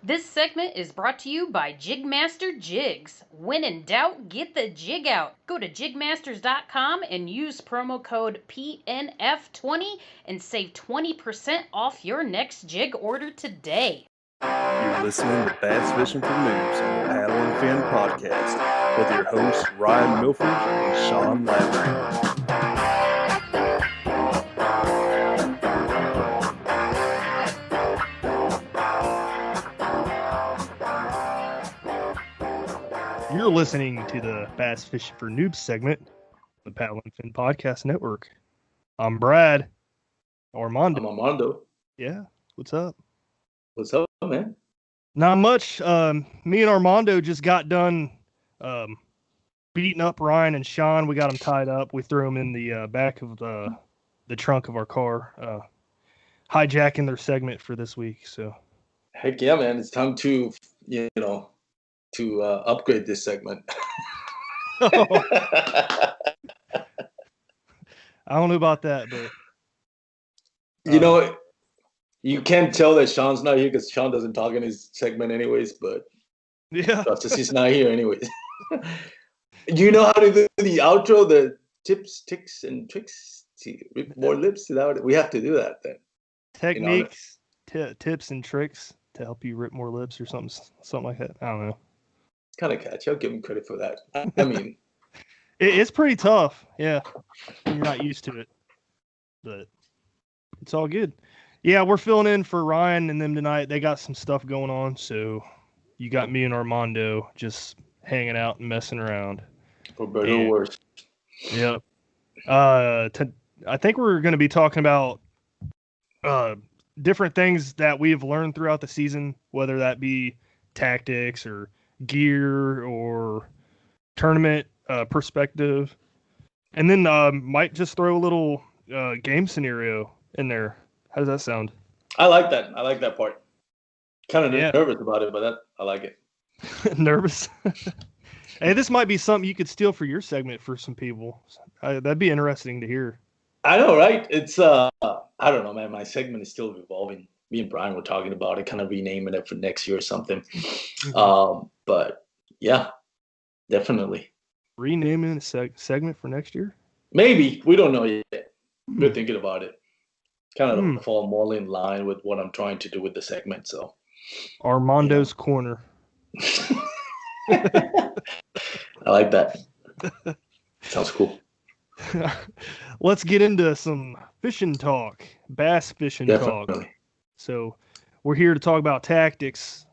This segment is brought to you by JigMasters Jigs. When in doubt, get the jig out. Go to JigMasters.com and use promo code PNF20 and save 20% off your next jig order today. You're listening to Bass Fishing for Noobs on the Paddle and Fin podcast with your hosts Ryan Milford and Sean Lavery. You're listening to the Bass Fishing for Noobs segment of the Paddle and Fin Podcast Network. I'm Brad. Armando. I'm Armando. Yeah, what's up? What's up, man? Not much. Me and Armando just got done beating up Ryan and Sean. We got them tied up. We threw them in the back of the trunk of our car, hijacking their segment for this week. So, heck yeah, man! It's time to upgrade this segment. I don't know about that, but you can't tell that Sean's not here because Sean doesn't talk in his segment anyways. But yeah, just he's not here anyways. You know how to do the outro, the tips, ticks, and tricks to rip more lips? We have to do that then. Techniques, tips, and tricks to help you rip more lips or something like that. I don't know. Kind of catchy. I'll give him credit for that. I mean, it's pretty tough. Yeah, you're not used to it, but it's all good. Yeah, we're filling in for Ryan and them tonight. They got some stuff going on, so you got me and Armando just hanging out and messing around. For better or worse. Yep. I think we're going to be talking about different things that we've learned throughout the season, whether that be tactics or gear or tournament perspective, and then might just throw a little game scenario in there. How does that sound? I like that part. Kind of nervous about it, but I like it. Nervous? Hey, this might be something you could steal for your segment for some people. That'd be interesting to hear. I know, right? It's I don't know, man. My segment is still evolving. Me and Brian were talking about it, kind of renaming it for next year or something. Mm-hmm. But yeah, definitely. Renaming a segment for next year? Maybe. We don't know yet. We're thinking about it. Kind of fall more in line with what I'm trying to do with the segment. So Armando's Corner. I like that. Sounds cool. Let's get into some fishing talk, bass fishing talk. So we're here to talk about tactics.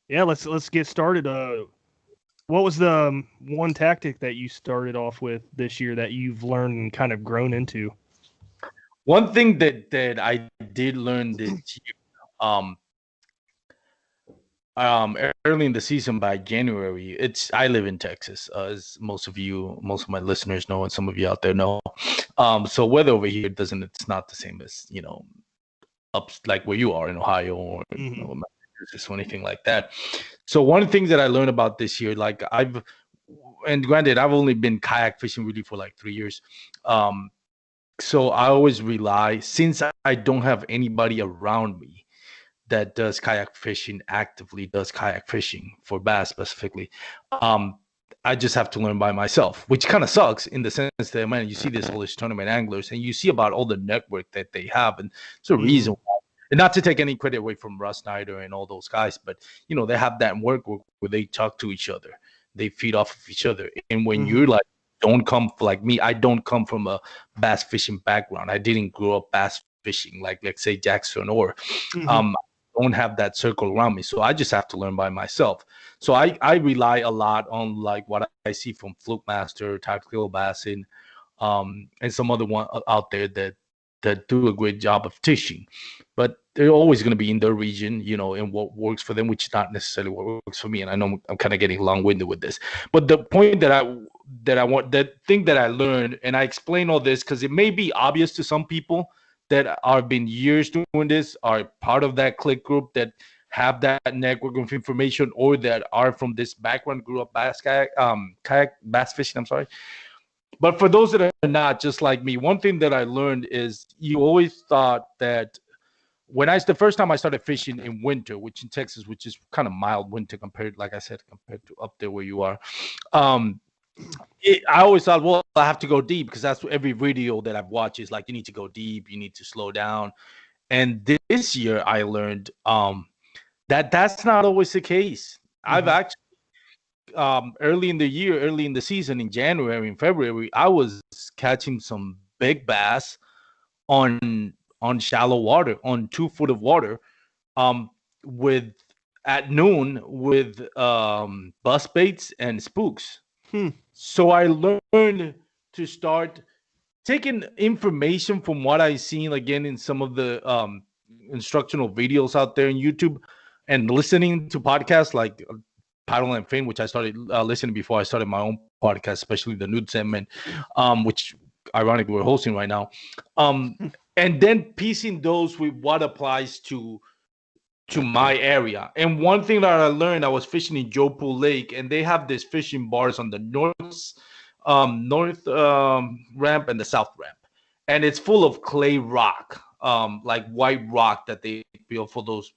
Let's get started. What was the one tactic that you started off with this year that you've learned and kind of grown into? One thing that I did learn this year, early in the season by January, I live in Texas, as most of my listeners know, and some of you out there know. So weather over here it's not the same as, up like where you are in Ohio or Massachusetts or anything like that. So one of the things that I learned about this year, like and granted, I've only been kayak fishing really for like 3 years. So I always rely, since I don't have anybody around me that does kayak fishing, actively does kayak fishing for bass specifically, I just have to learn by myself, which kind of sucks in the sense that, man, you see all these tournament anglers and you see about all the network that they have. And it's a reason why, and not to take any credit away from Russ Snyder and all those guys, but, they have that work where they talk to each other. They feed off of each other. And when you're like, don't come like me, I don't come from a bass fishing background. I didn't grow up bass fishing, like, let's say Jackson or, don't have that circle around me, so I just have to learn by myself. So I rely a lot on like what I see from Fluke Master, Tactical Bassin, and some other one out there that do a great job of fishing. But they're always going to be in their region, and what works for them, which is not necessarily what works for me. And I know I'm kind of getting long-winded with this, but the point that that thing that I learned, and I explain all this because it may be obvious to some people that have been years doing this, are part of that clique group that have that network of information, or that are from this background, grew up bass fishing. I'm sorry. But for those that are not just like me, one thing that I learned is you always thought that the first time I started fishing in winter, which in Texas, which is kind of mild winter compared, like I said, compared to up there where you are. I always thought, well, I have to go deep because that's what every video that I've watched is like, you need to go deep, you need to slow down. And this year I learned that that's not always the case. I've actually early in the season, in January and February, I was catching some big bass on shallow water, on 2 foot of water, with at noon with buzz baits and spooks. So I learned to start taking information from what I've seen again in some of the instructional videos out there in YouTube, and listening to podcasts like Paddle and Fin, which I started listening before I started my own podcast, especially the nude segment, which ironically we're hosting right now, and then piecing those with what applies to my area. And one thing that I learned, I was fishing in Joe Pool Lake, and they have these fishing bars on the north ramp and the south ramp, and it's full of clay rock, like white rock that they build for those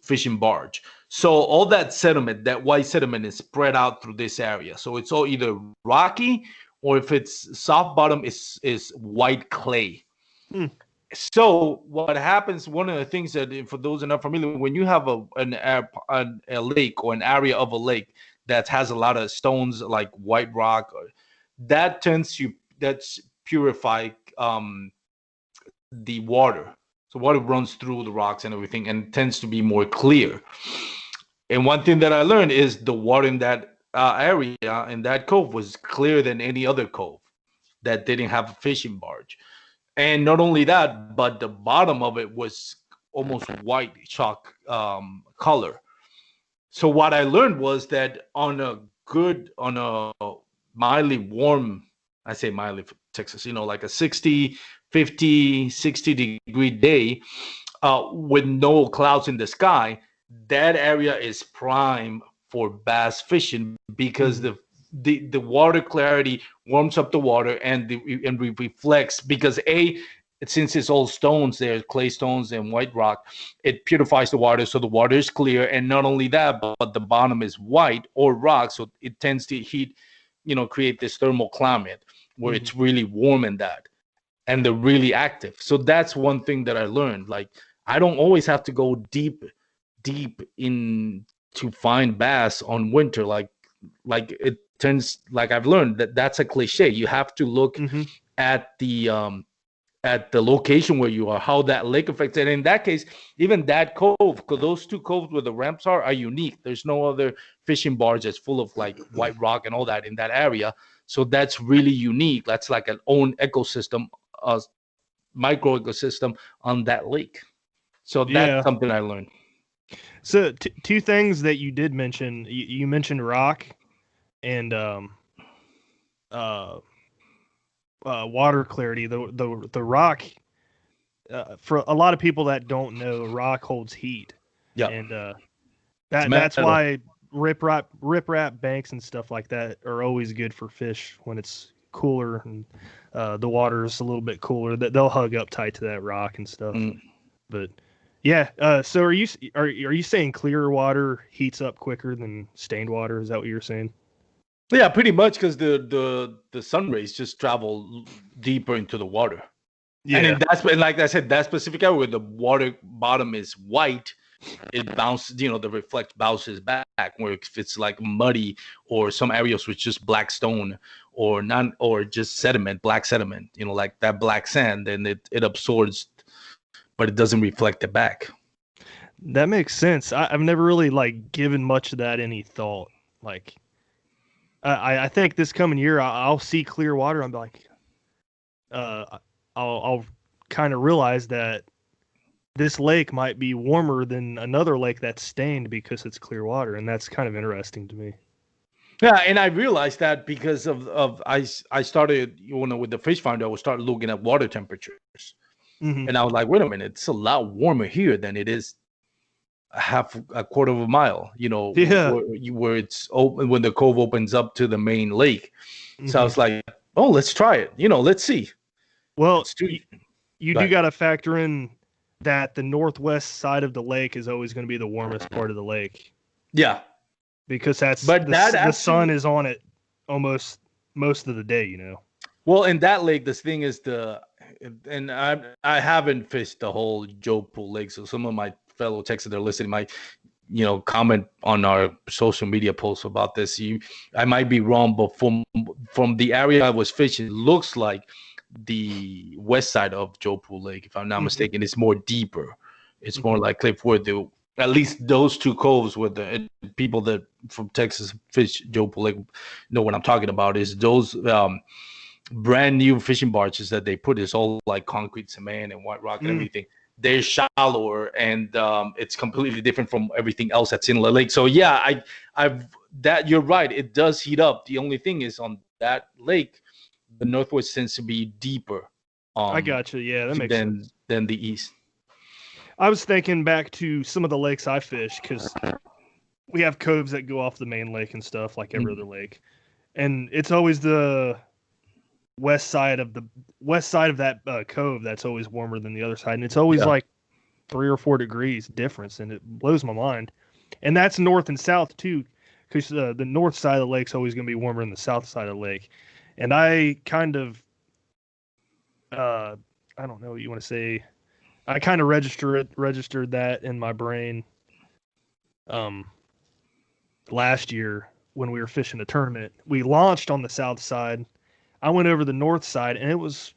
fishing barge. So all that sediment, that white sediment, is spread out through this area. So it's all either rocky, or if it's soft bottom, is white clay. So what happens, one of the things that, for those who are not familiar, when you have a lake or an area of a lake that has a lot of stones like white rock, that that's purify the water. So water runs through the rocks and everything, and tends to be more clear. And one thing that I learned is the water in that area, in that cove, was clearer than any other cove that didn't have a fishing barge. And not only that, but the bottom of it was almost white chalk color. So what I learned was that on a mildly warm, I say mildly for Texas, like a 60, 50, 60 degree day, with no clouds in the sky, that area is prime for bass fishing, because the water clarity warms up the water and reflects, because since it's all stones, there's clay stones and white rock, it purifies the water, so the water is clear. And not only that, but the bottom is white or rock, so it tends to heat, create this thermal climate where it's really warm in that, and they're really active. So that's one thing that I learned. Like, I don't always have to go deep in to find bass on winter. Like it tends, like I've learned that's a cliche. You have to look at the location where you are, how that lake affects it. And in that case, even that cove, because those 2 coves where the ramps are unique. There's no other fishing barge that's full of like white rock and all that in that area. So that's really unique. That's like an own ecosystem, micro ecosystem on that lake. So that's something I learned. So 2 things that you did mention. You mentioned rock and water clarity. The rock, for a lot of people that don't know, rock holds heat. Yeah, and that's why riprap banks and stuff like that are always good for fish when it's cooler and the water is a little bit cooler. That they'll hug up tight to that rock and stuff. But yeah, so are you saying clear water heats up quicker than stained water? Is that what you're saying? Yeah, pretty much, because the sun rays just travel deeper into the water. Yeah, and like I said, that specific area where the water bottom is white, it bounces, the reflect bounces back. Where if it's like muddy or some areas with just black stone or just sediment, black sediment, like that black sand, then it absorbs, but it doesn't reflect it back. That makes sense. I've never really given much of that any thought. I think this coming year I'll see clear water. I'm like, I'll kind of realize that this lake might be warmer than another lake that's stained because it's clear water, and that's kind of interesting to me. Yeah, and I realized that because of I started, with the fish finder, I would start looking at water temperatures, and I was like, wait a minute, it's a lot warmer here than it is a quarter of a mile, where it's open when the cove opens up to the main lake. So I was like, oh, let's try it. Let's see. Well, you do got to factor in that the northwest side of the lake is always going to be the warmest part of the lake. Yeah. Because the sun is on it almost most of the day, you know. Well, in that lake, this thing is and I haven't fished the whole Joe Pool Lake, so some of my fellow Texans that are listening might, comment on our social media posts about this. I might be wrong, but from the area I was fishing, it looks like the west side of Joe Pool Lake, if I'm not mistaken, is more deeper. It's more like Cliff Wood. At least those two coves where the people that from Texas fish Joe Pool Lake know what I'm talking about. Is those brand new fishing barges that they put is all like concrete, cement, and white rock and everything. They're shallower, and it's completely different from everything else that's in the lake. So yeah, you're right. It does heat up. The only thing is on that lake, the northwest tends to be deeper. I got you. Yeah, that makes sense. Than the east. I was thinking back to some of the lakes I fish because we have coves that go off the main lake and stuff like every other lake, and it's always the west side of that cove that's always warmer than the other side, and it's always like 3 or 4 degrees difference, and it blows my mind. And that's north and south too, because the north side of the lake's always going to be warmer than the south side of the lake. And I kind of I don't know what you want to say. I kind of registered that in my brain last year when we were fishing a tournament. We launched on the south side. I went over the north side, and it was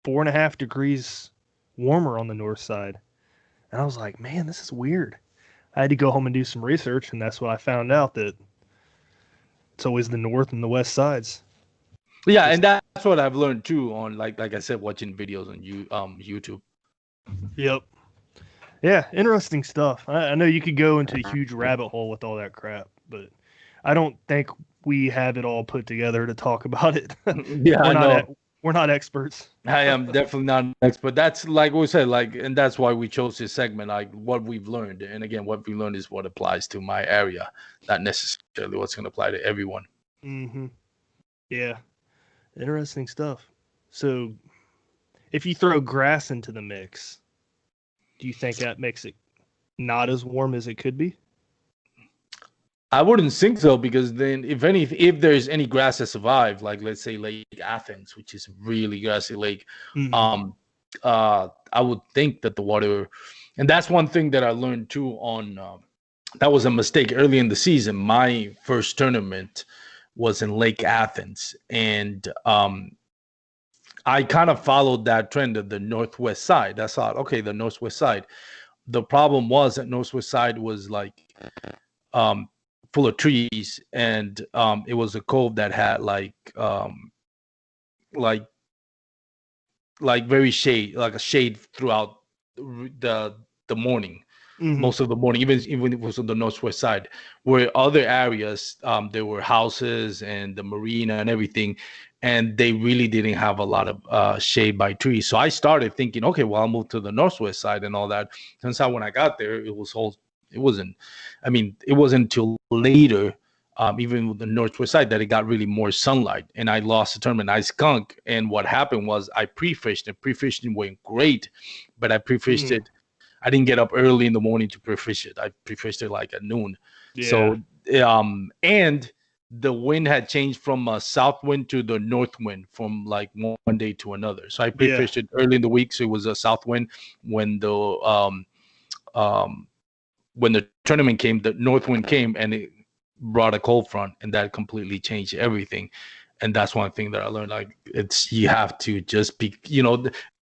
4.5 degrees warmer on the north side. And I was like, man, this is weird. I had to go home and do some research, and that's what I found out, that it's always the north and the west sides. Yeah, and that's what I've learned too on like I said, watching videos on YouTube. Yep. Yeah, interesting stuff. I know you could go into a huge rabbit hole with all that crap, but I don't think we have it all put together to talk about it. Yeah, we're not experts. I am definitely not an expert. That's like we said, and that's why we chose this segment, like what we've learned. And again, what we learned is what applies to my area, not necessarily what's going to apply to everyone. Yeah. Interesting stuff. So if you throw grass into the mix, do you think that makes it not as warm as it could be? I wouldn't think so, because then if there's any grass that survived, like let's say Lake Athens, which is a really grassy lake, I would think that the water, and that's one thing that I learned too on, that was a mistake early in the season. My first tournament was in Lake Athens, and I kind of followed that trend of the northwest side. I thought, okay, the northwest side. The problem was that northwest side was like full of trees, and it was a cove that had like very shade, like a shade throughout the morning. Most of the morning, even if it was on the northwest side, where other areas there were houses and the marina and everything, and they really didn't have a lot of shade by trees. So I started thinking, okay, well, I'll move to the northwest side and all that. Turns out when I got there, it wasn't until later, even with the northwest side, that it got really more sunlight, and I lost the tournament. I skunked, and what happened was I pre-fished, and pre-fishing went great, but I pre-fished it. I didn't get up early in the morning to pre-fish it. I pre-fished it like at noon. Yeah. So, and the wind had changed from a south wind to the north wind from like one day to another. So I pre-fished it early in the week, so it was a south wind. When the tournament came, the north wind came, and it brought a cold front, and that completely changed everything. And that's one thing that I learned. Like, you have to just be,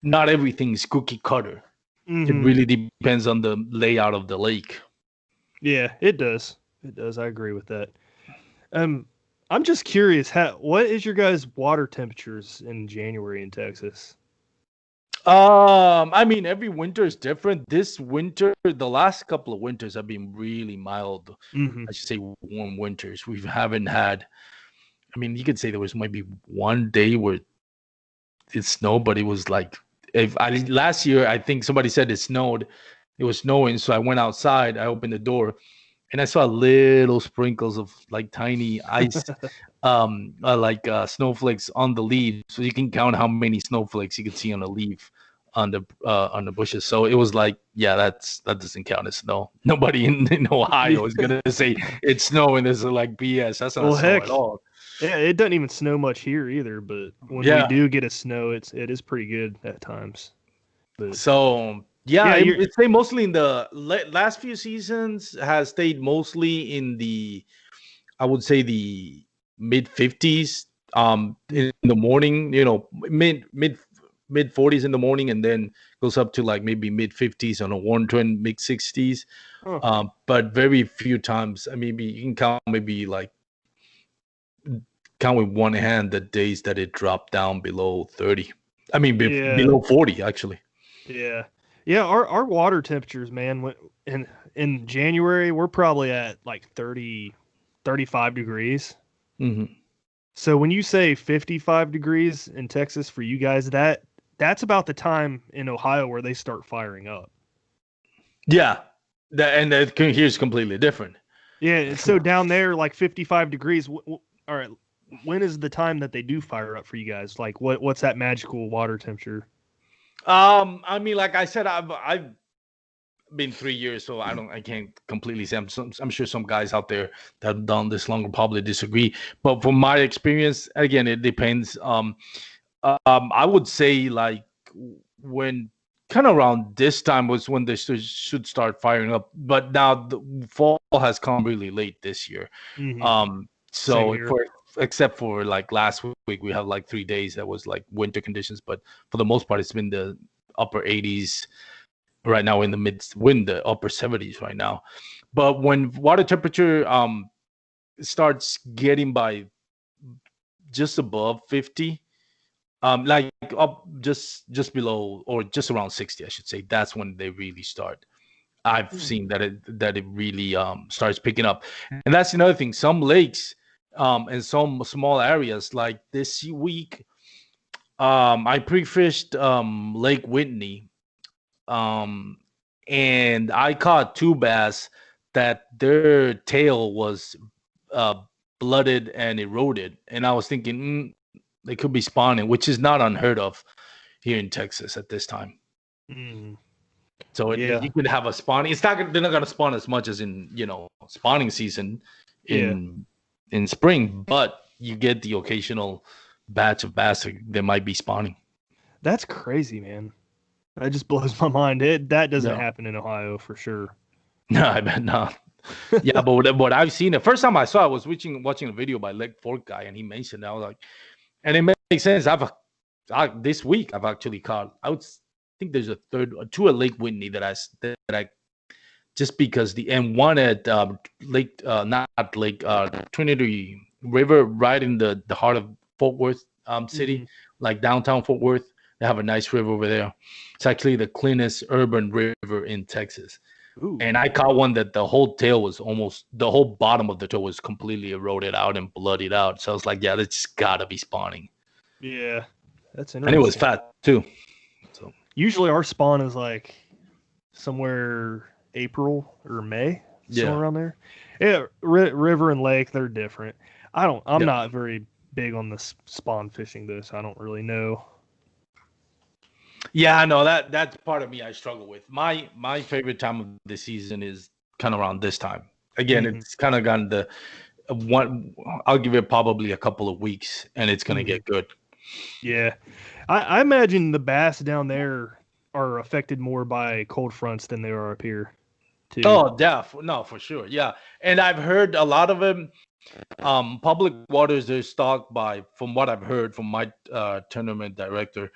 not everything is cookie cutter. It really depends on the layout of the lake. Yeah, it does. It does. I agree with that. I'm just curious, what is your guys' water temperatures in January in Texas? I mean, every winter is different. This winter, the last couple of winters have been really mild. I should say warm winters. We haven't had, I mean, you could say there was maybe one day where it snowed, but it was like, last year, I think somebody said it snowed. It was snowing, so I went outside. I opened the door, and I saw little sprinkles of like tiny ice, snowflakes on the leaves. So you can count how many snowflakes you can see on a leaf. on the bushes. So it was like, yeah, that doesn't count as snow. Nobody in Ohio is gonna say it's snow, and this is like BS. That's not snow at all. Yeah, it doesn't even snow much here either. But when we do get a snow, it is pretty good at times. But, so it's stayed mostly in the last few seasons. Has stayed mostly in the, I would say, the mid 50s. In the morning, mid 40s in the morning, and then goes up to like maybe mid 50s on a warm trend, mid 60s. But very few times. I mean, you can count with one hand the days that it dropped down below 30. I mean, below 40 actually. Yeah. Our water temperatures, man, in January we're probably at like 30, 35 degrees. Mm-hmm. So when you say 55 degrees in Texas for you guys, that's about the time in Ohio where they start firing up. Yeah, and here's completely different. Yeah, so down there, like 55 degrees. All right, when is the time that they do fire up for you guys? Like, what's that magical water temperature? I mean, like I said, I've been 3 years, so I can't completely say. I'm sure some guys out there that have done this longer probably disagree, but from my experience, again, it depends. I would say like when kind of around this time was when they should start firing up, but now the fall has come really late this year. Mm-hmm. So except for like last week, we have like 3 days that was like winter conditions, but for the most part, it's been the upper 80s. Right now in the upper 70s right now. But when water temperature starts getting by just above 50, like up just below or just around 60, I should say, that's when they really start. I've seen that it really starts picking up. And that's another thing. Some lakes and some small areas, like this week, I pre-fished Lake Whitney. And I caught 2 bass that their tail was blooded and eroded, and I was thinking they could be spawning, which is not unheard of here in Texas at this time. So you could have a spawning. They're not gonna spawn as much as in spawning season in spring, but you get the occasional batch of bass that might be spawning. That's crazy, man. That just blows my mind. That doesn't happen in Ohio for sure. No, I bet not. Yeah, but what I've seen, the first time I saw it, I was watching a video by Leg Fork Guy, and he mentioned it. I was like, and it makes sense. This week I've actually caught. I would think there's a 2 at Lake Whitney that I just because and one at Trinity River, right in the heart of Fort Worth city, like downtown Fort Worth. They have a nice river over there. It's actually the cleanest urban river in Texas. Ooh. And I caught one that the whole bottom of the tail was completely eroded out and bloodied out. So I was like, yeah, that's gotta be spawning. Yeah, that's interesting. And it was fat too. So usually our spawn is like somewhere April or May, somewhere around there. Yeah, river and lake, they're different. I'm not very big on the spawn fishing though, so I don't really know. Yeah, I know that's part of me I struggle with. My favorite time of the season is kind of around this time. Again, it's kind of gotten the one. I'll give it probably a couple of weeks, and it's gonna get good. Yeah, I imagine the bass down there are affected more by cold fronts than they are up here, too. Oh, no, for sure, yeah. And I've heard a lot of them. Public waters, they're stocked by, from what I've heard from my tournament director,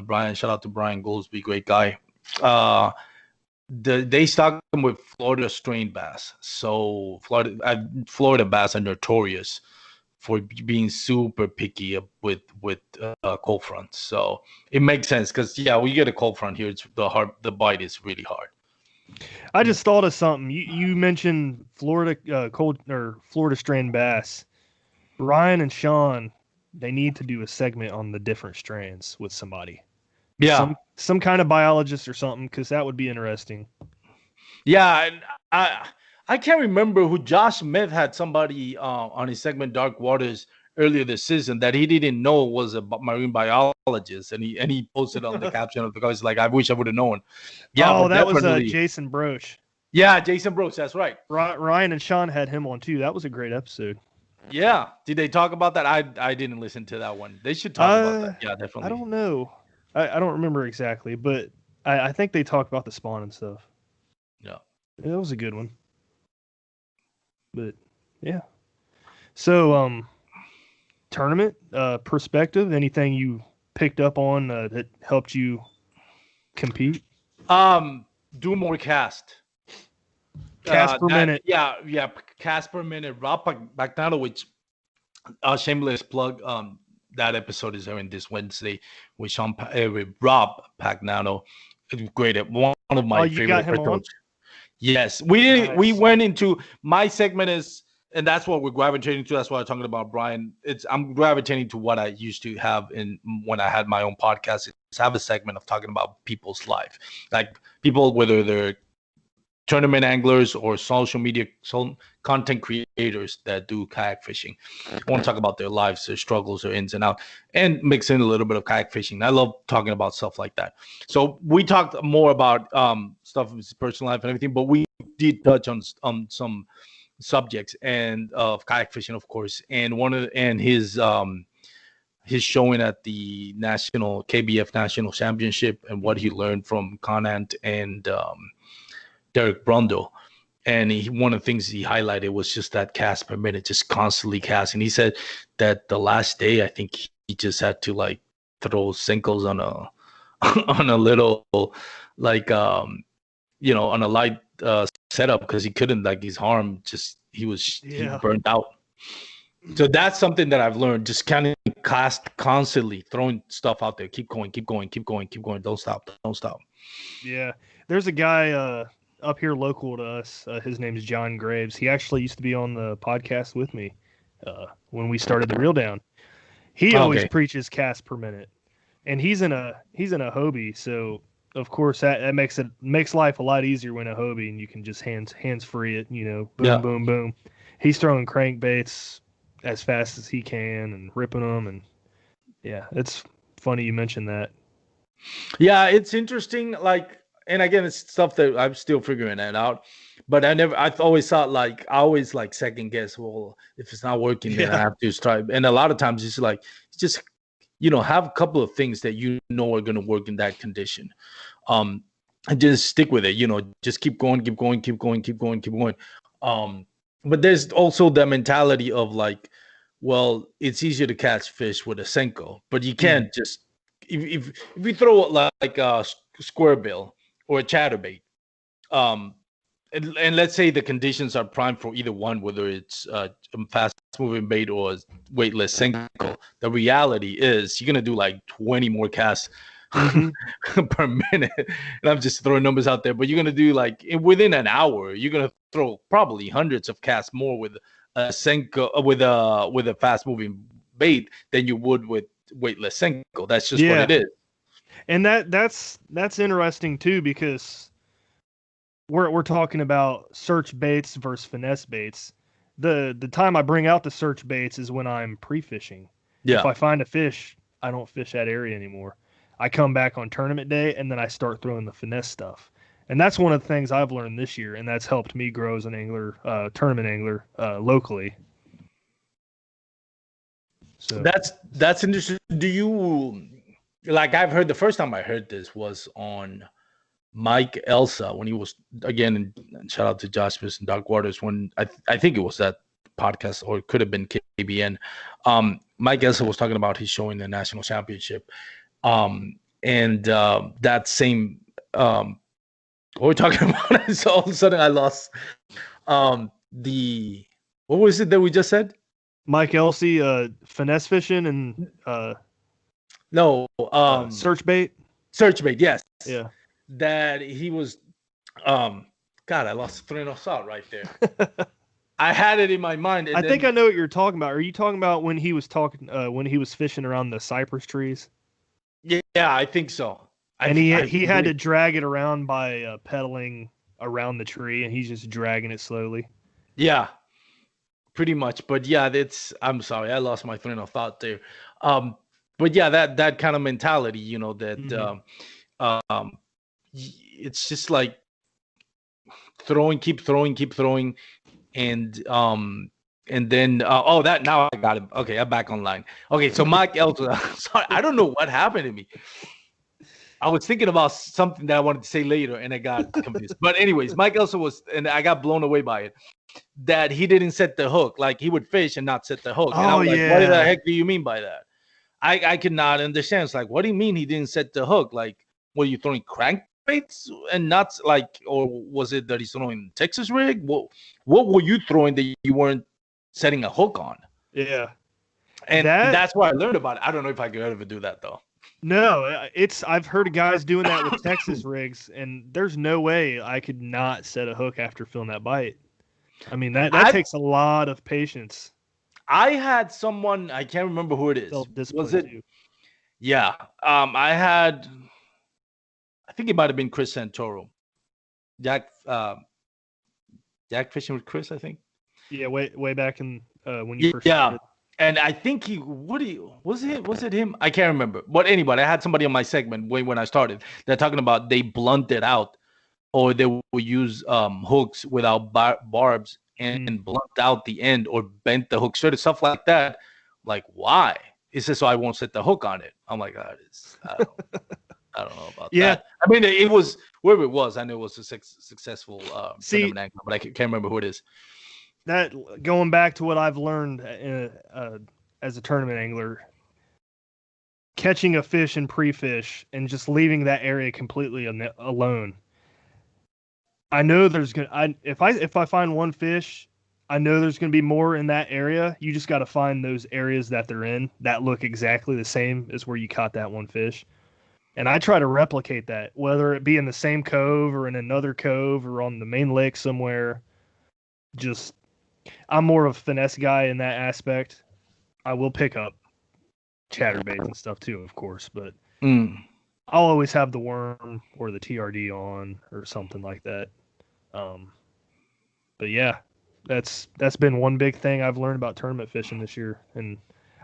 Brian. Shout out to Brian Goldsby, great guy. They stock them with Florida strain bass. So Florida bass are notorious for being super picky with cold fronts. So it makes sense because we get a cold front here. It's the bite is really hard. I just thought of something. You mentioned Florida Florida strain bass. Ryan and Sean, they need to do a segment on the different strands with somebody. Yeah, some kind of biologist or something, because that would be interesting. Yeah, and I can't remember who. Josh Smith had somebody on his segment Dark Waters earlier this season that he didn't know was a marine biologist, and he posted on the caption of the guys like, I wish I would have known. Yeah, oh, that was definitely. Jason Broach. Yeah, Jason Brooks, that's right. Ryan and Sean had him on too. That was a great episode. Yeah. Did they talk about that? I didn't listen to that one. They should talk about that. Yeah, definitely. I don't know. I don't remember exactly, but I think they talked about the spawn and stuff. Yeah. It was a good one. But yeah. So tournament perspective, anything you picked up on that helped you compete? Do more cast. Cast per minute. Yeah, cast per minute. Rob Bagnano, which shameless plug. That episode is airing this Wednesday with with Rob Pagnano. Great, one of my favorite. Got him on? Yes, we did. Nice. We went into my segment and that's what we're gravitating to. That's what I'm talking about, Brian. I'm gravitating to what I used to have when I had my own podcast. Is have a segment of talking about people's life, like people, whether they're tournament anglers or social media content creators that do kayak fishing. I want to talk about their lives, their struggles, their ins and outs, and mix in a little bit of kayak fishing. I love talking about stuff like that. So we talked more about stuff of his personal life and everything, but we did touch on some subjects and of kayak fishing, of course, and his showing at the national KBF National Championship and what he learned from Conant and Derek Brundle. And one of the things he highlighted was just that cast per minute, just constantly casting. He said that the last day, I think he just had to like throw sinkles on a little like on a light setup because he couldn't, like, his arm just he burned out. So that's something that I've learned. Just kind of cast constantly, throwing stuff out there. Keep going. Don't stop. Yeah, there's a guy up here local to us. His name is John Graves. He actually used to be on the podcast with me when we started the Reel Down. He always preaches cast per minute, and he's in a Hobie, so of course that makes life a lot easier when a Hobie and you can just hands free it. Boom, boom. He's throwing crankbaits as fast as he can and ripping them, and yeah, it's funny you mentioned that. Yeah, it's interesting. Like, and again, it's stuff that I'm still figuring that out. But I've always thought, like, I always like second guess. Well, if it's not working, then I have to try. And a lot of times it's like, just, have a couple of things that are going to work in that condition. And just stick with it, just keep going. But there's also the mentality of like, well, it's easier to catch fish with a Senko, but you can't just, if you throw like a square bill or a chatterbait, and let's say the conditions are prime for either one, whether it's a fast moving bait or a weightless Senko, the reality is you're going to do like 20 more casts per minute. And I'm just throwing numbers out there, but you're going to do like within an hour, you're going to throw probably hundreds of casts more with a Senko, with a fast moving bait than you would with weightless Senko. That's just what it is. And that's interesting too, because we're talking about search baits versus finesse baits. The time I bring out the search baits is when I'm pre-fishing. Yeah. If I find a fish, I don't fish that area anymore. I come back on tournament day and then I start throwing the finesse stuff. And that's one of the things I've learned this year, and that's helped me grow as an angler, tournament angler, locally. So that's interesting. Do you, like, I've heard the first time I heard this was on Mike Elsa when he was, again, and shout out to Josh Smith and Doc Waters, when I think it was that podcast, or it could have been KBN. Mike Elsa was talking about his showing the national championship. And that same, what we're talking about, so all of a sudden I lost what was it that we just said? Mike Elsey, finesse fishing and search bait. Search bait, yes. Yeah. That he was God, I lost the train of thought right there. I had it in my mind. I think I know what you're talking about. Are you talking about when he was when he was fishing around the cypress trees? Yeah, I think so. And he had to drag it around by pedaling around the tree, and he's just dragging it slowly. Yeah. pretty much. But yeah, I'm sorry, I lost my train of thought there. But yeah, that kind of mentality, you know, that it's just like keep throwing, and then that now I got it. Okay, I'm back online. Okay, so Mike Elsa, sorry, I don't know what happened to me. I was thinking about something that I wanted to say later, and I got confused. But anyways, Mike Elsa and I got blown away by it. That he didn't set the hook. Like, he would fish and not set the hook. And I was like, what the heck do you mean by that? I could not understand. It's like, what do you mean he didn't set the hook? Like, were you throwing crankbaits and not like, or was it that he's throwing Texas rig? What were you throwing that you weren't setting a hook on? Yeah. And that's why I learned about it. I don't know if I could ever do that though. No, I've heard of guys doing that with Texas rigs, and there's no way I could not set a hook after feeling that bite. I mean, that takes a lot of patience. I had someone, I can't remember who it is. Was it? Too. Yeah. I think it might have been Chris Santoro. Jack fishing with Chris, I think. Yeah, way back in when you first started. And I think was it him? I can't remember. But anyway, I had somebody on my segment when I started. They're talking about they blunted out, or they will use hooks without barbs and blunt out the end, or bent the hook straight, stuff like that. Like, why? It says so I won't set the hook on it. I'm like, I don't know about that. I mean, it was wherever it was. I know it was a successful tournament angler, but I can't remember who it is. That going back to what I've learned as a tournament angler, catching a fish in pre-fish and just leaving that area completely alone. I know if I find one fish, I know there's going to be more in that area. You just got to find those areas that they're in that look exactly the same as where you caught that one fish. And I try to replicate that, whether it be in the same cove or in another cove or on the main lake somewhere. I'm more of a finesse guy in that aspect. I will pick up chatterbaits and stuff too, of course, but I'll always have the worm or the TRD on or something like that. But yeah, that's been one big thing I've learned about tournament fishing this year, and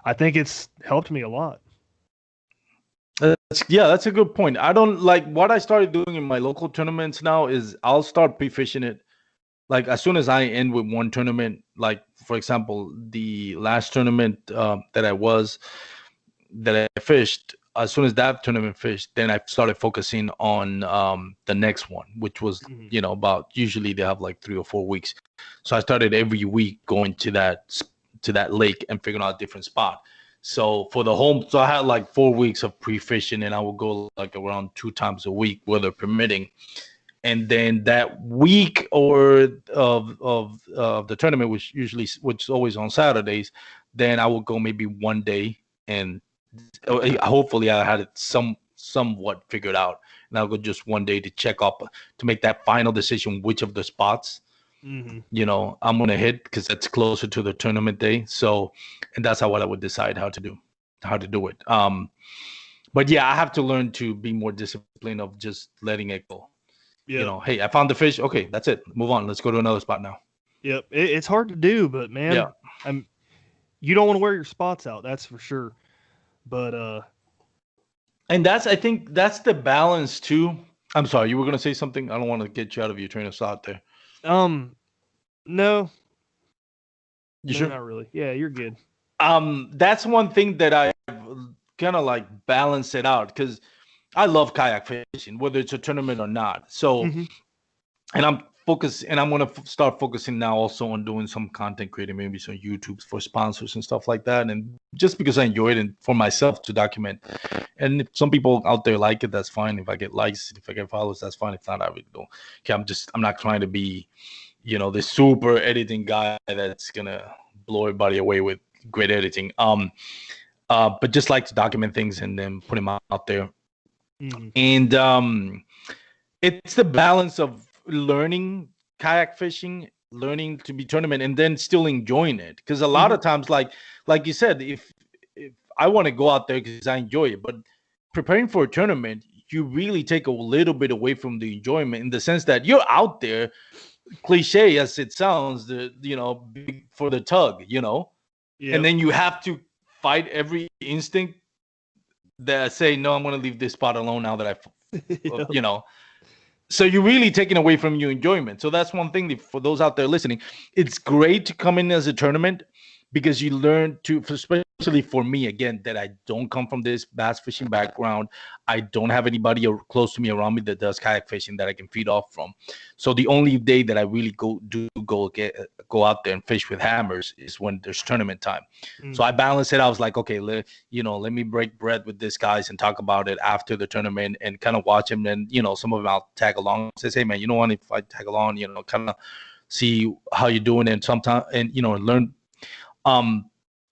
I think it's helped me a lot. That's a good point. I don't like what I started doing in my local tournaments now is I'll start pre-fishing it. Like, as soon as I end with one tournament, like, for example, the last tournament that I fished, as soon as that tournament fished, then I started focusing on the next one, which was, about, usually they have like 3 or 4 weeks. So I started every week going to that lake and figuring out a different spot. So so I had like 4 weeks of pre-fishing, and I would go like around 2 times a week, weather permitting. And then that week of the tournament, which is always on Saturdays, then I will go maybe one day, and hopefully I had it somewhat figured out, and I'll go just one day to check up to make that final decision which of the spots I'm gonna hit, because that's closer to the tournament day. So, and that's how I would decide how to do it. But yeah, I have to learn to be more disciplined of just letting it go. Yeah. Hey, I found the fish. Okay, that's it. Move on. Let's go to another spot now. Yep. It's hard to do, but man, you don't want to wear your spots out. That's for sure. But and I think that's the balance too. I'm sorry, you were gonna say something. I don't want to get you out of your train of thought there. No. You sure? Not really. Yeah, you're good. That's one thing that I kind of like balance it out, because I love kayak fishing, whether it's a tournament or not. So, and I'm focused, and I'm going to start focusing now also on doing some content creating, maybe some YouTubes for sponsors and stuff like that. And just because I enjoy it and for myself to document. And if some people out there like it, that's fine. If I get likes, if I get follows, that's fine. If not, I really don't. Okay, I'm not trying to be, the super editing guy that's going to blow everybody away with great editing. But just like to document things and then put them out there. And it's the balance of learning kayak fishing, learning to be tournament, and then still enjoying it. Because a lot of times, like you said, if I want to go out there because I enjoy it, but preparing for a tournament, you really take a little bit away from the enjoyment, in the sense that you're out there cliche as it sounds, big for the tug, and then you have to fight every instinct that say, no, I'm going to leave this spot alone now that so you're really taking away from your enjoyment. So that's one thing for those out there listening. It's great to come in as a tournament because you learn to, especially for me, again, that I don't come from this bass fishing background. I don't have anybody close to me around me that does kayak fishing that I can feed off from. So the only day that I really go out there and fish with hammers is when there's tournament time. So I balance it. I was like, okay, let me break bread with these guys and talk about it after the tournament and kind of watch them. And, some of them I'll tag along, say, hey, man, you know what, if I tag along, kind of see how you're doing and sometimes, and, learn.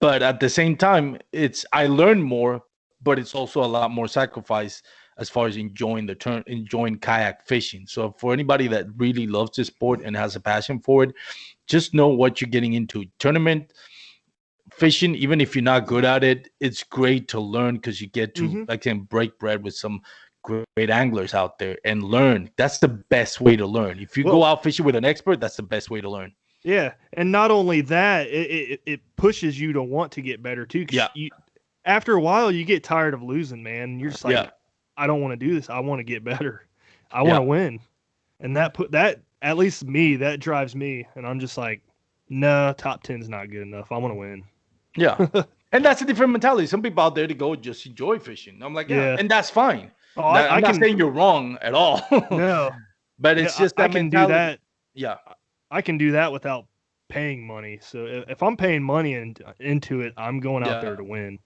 But at the same time, I learn more, but it's also a lot more sacrifice as far as enjoying kayak fishing. So for anybody that really loves this sport and has a passion for it, just know what you're getting into. Tournament fishing, even if you're not good at it, it's great to learn because you get to break bread with some great anglers out there and learn. That's the best way to learn. If you go out fishing with an expert, that's the best way to learn. Yeah, and not only that, it pushes you to want to get better too. Yeah. After a while, you get tired of losing, man. You're just like, I don't want to do this. I want to get better. I want to win, and that at least me, that drives me. And I'm just like, no, top 10's not good enough. I want to win. Yeah, and that's a different mentality. Some people out there to go just enjoy fishing. I'm like, and that's fine. Oh, I'm not saying you're wrong at all. No, but it's just that I can mentality. Do that. Yeah. I can do that without paying money. So if I'm paying money into it, I'm going out there to win.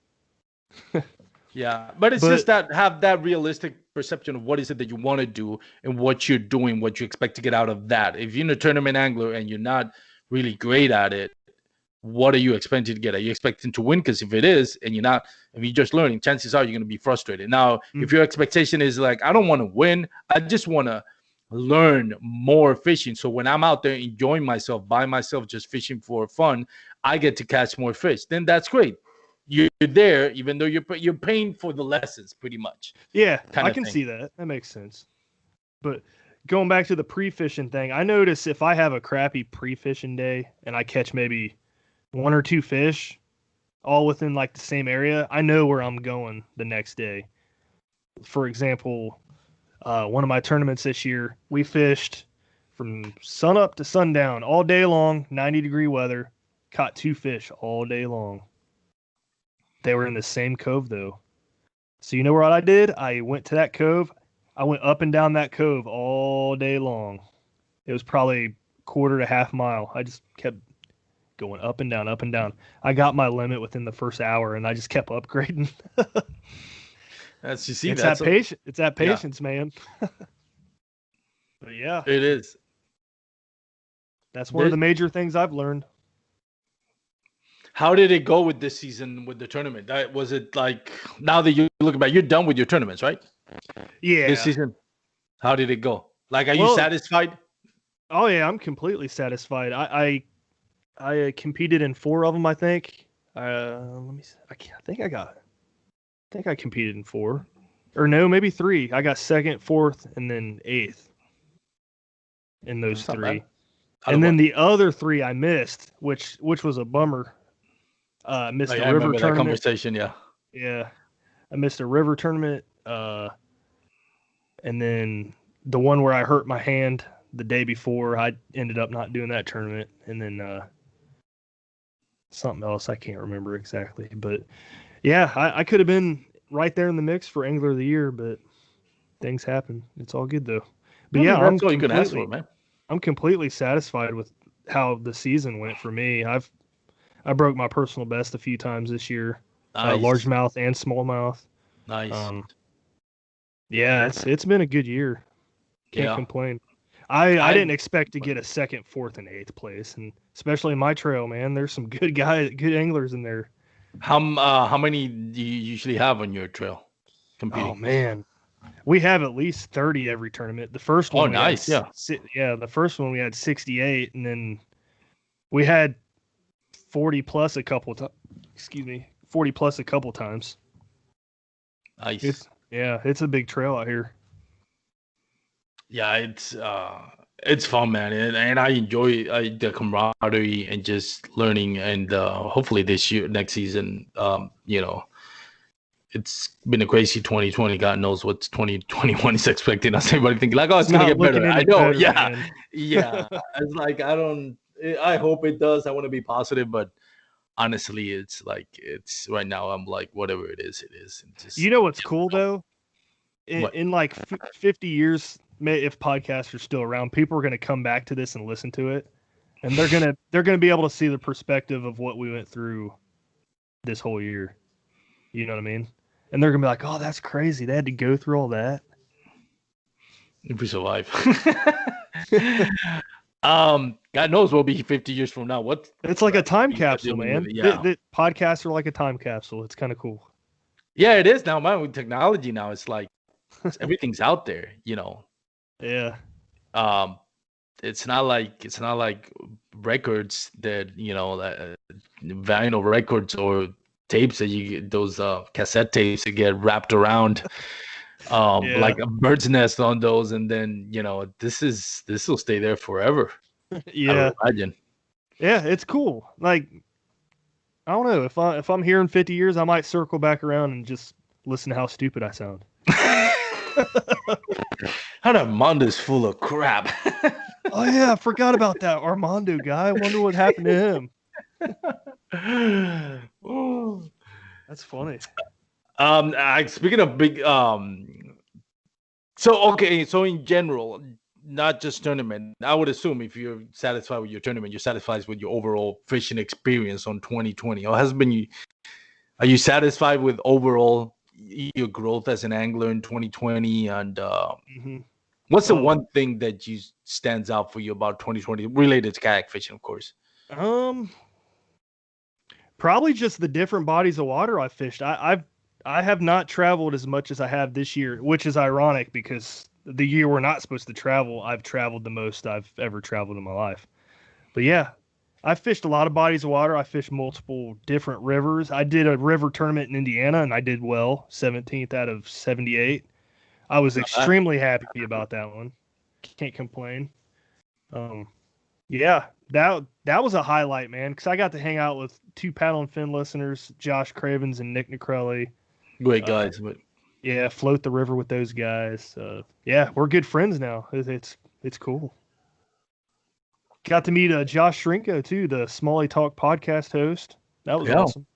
Yeah, but it's just that have that realistic perception of what is it that you want to do and what you're doing, what you expect to get out of that. If you're a tournament angler and you're not really great at it, what are you expecting to get? Are you expecting to win? Because if you're just learning, chances are you're going to be frustrated. Now, if your expectation is like, I don't want to win, I just want to learn more fishing. So when I'm out there enjoying myself by myself, just fishing for fun, I get to catch more fish. Then that's great. You're there, even though you're paying for the lessons, pretty much. Yeah, I can see that. That makes sense. But going back to the pre-fishing thing, I notice if I have a crappy pre-fishing day and I catch maybe 1 or 2 fish, all within like the same area, I know where I'm going the next day. For example, one of my tournaments this year, we fished from sun up to sundown all day long, 90-degree weather, caught 2 fish all day long. They were in the same cove though. So you know what I did? I went to that cove. I went up and down that cove all day long. It was probably quarter to half mile. I just kept going up and down, up and down. I got my limit within the first hour and I just kept upgrading. It's that patience, man. But yeah, it is. That's one of the major things I've learned. How did it go with this season with the tournament? Was it like, now that you look back, you're done with your tournaments, right? Yeah. This season, how did it go? Like, are you satisfied? Oh yeah, I'm completely satisfied. I competed in 4 of them, I think. Let me see. I think I competed in 4, or no, maybe 3. I got 2nd, 4th, and then 8th in those 3. And then the other 3 I missed, which was a bummer. Missed a river tournament. That conversation, yeah. Yeah, I missed a river tournament, and then the one where I hurt my hand the day before, I ended up not doing that tournament, and then something else I can't remember exactly, but yeah, I could have been right there in the mix for Angler of the Year, but things happen. It's all good though. But yeah, that's all you can ask for, man. I'm completely satisfied with how the season went for me. I broke my personal best a few times this year, largemouth and smallmouth. Nice. Yeah, it's been a good year. Can't complain. I didn't expect to get a 2nd, 4th, and 8th place, and especially in my trail, man. There's some good anglers in there. How many do you usually have on your trail competing? Oh man, we have at least 30 every tournament. The first one, nice, the first one we had 68, and then we had 40 plus a couple times. 40 plus a couple times. Nice. It's a big trail out here. Yeah, it's It's fun, man, and I enjoy the camaraderie and just learning. And hopefully next season, it's been a crazy 2020. God knows what 2021 is expecting us. Everybody thinking like, oh, it's gonna not get better. looking I any know, better, yeah, man. yeah. It's like I hope it does. I want to be positive, but honestly, it's like it's right now. I'm like, whatever it is, it is. And just You know what's cool though? What? In like 50 years, if podcasts are still around, people are going to come back to this and listen to it, and they're gonna be able to see the perspective of what we went through this whole year. You know what I mean? And they're gonna be like, "Oh, that's crazy. They had to go through all that." If we survive. God knows we'll be 50 years from now. It's like a time capsule, dealing man. with it, yeah. The podcasts are like a time capsule. It's kind of cool. Yeah, it is now, man. With technology now, it's like everything's out there, Yeah. It's not like records that vinyl records or tapes that you get, those cassette tapes that get wrapped around like a bird's nest on those, and then this will stay there forever. Yeah. I would imagine. Yeah, it's cool. Like, I don't know, if I'm here in 50 years, I might circle back around and just listen to how stupid I sound. How Armando's full of crap. Oh yeah, I forgot about that Armando guy. I wonder what happened to him. That's funny. Speaking of big, so in general, not just tournament. I would assume if you're satisfied with your tournament, you're satisfied with your overall fishing experience on 2020. Or are you satisfied with overall your growth as an angler in 2020? And what's the one thing that stands out for you about 2020 related to kayak fishing, of course? Probably just the different bodies of water I fished. I have not traveled as much as I have this year, which is ironic because the year we're not supposed to travel, I've traveled the most I've ever traveled in my life. But yeah, I fished a lot of bodies of water. I fished multiple different rivers. I did a river tournament in Indiana and I did well, 17th out of 78. I was extremely happy about that one. Can't complain. Yeah, that was a highlight, man, because I got to hang out with two Paddle and Fin listeners, Josh Cravens and Nick Nicrelli. Great guys. Yeah, float the river with those guys. Yeah, we're good friends now. It's cool. Got to meet Josh Shrinko too, the Smalley Talk podcast host. That was awesome.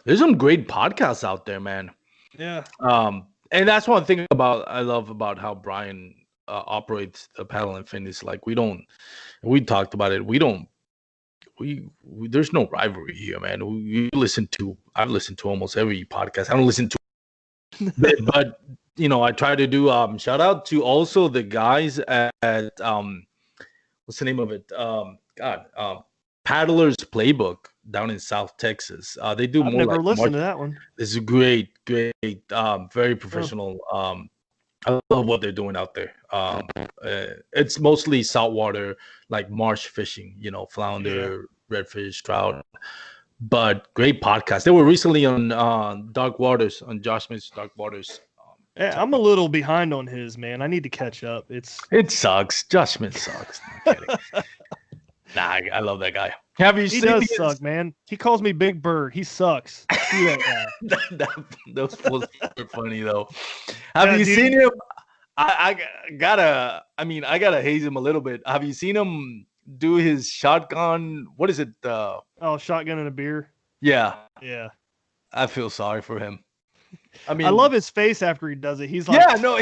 There's some great podcasts out there, man. Yeah. And that's one thing I love about how Brian operates the Paddle and Fin is like we talked about it. There's no rivalry here, man. I've listened to almost every podcast. I don't listen to but I try to do shout out to also the guys at what's the name of it? Paddler's Playbook down in South Texas. They do I've more never like listened to that one. It's great, very professional. I love what they're doing out there. It's mostly saltwater, like marsh fishing, flounder, redfish, trout. But great podcast. They were recently on Dark Waters, on Josh Smith's Dark Waters. Yeah, I'm a little behind on his, man. I need to catch up. It sucks. Josh Smith sucks. I'm kidding. Nah, I love that guy. He does suck, man. He calls me Big Bird. He sucks. See that guy. Those fools are funny though. Have you seen him? I gotta haze him a little bit. Have you seen him do his shotgun? What is it? Shotgun and a beer. Yeah. Yeah. I feel sorry for him. I mean, I love his face after he does it. He's like, yeah, no,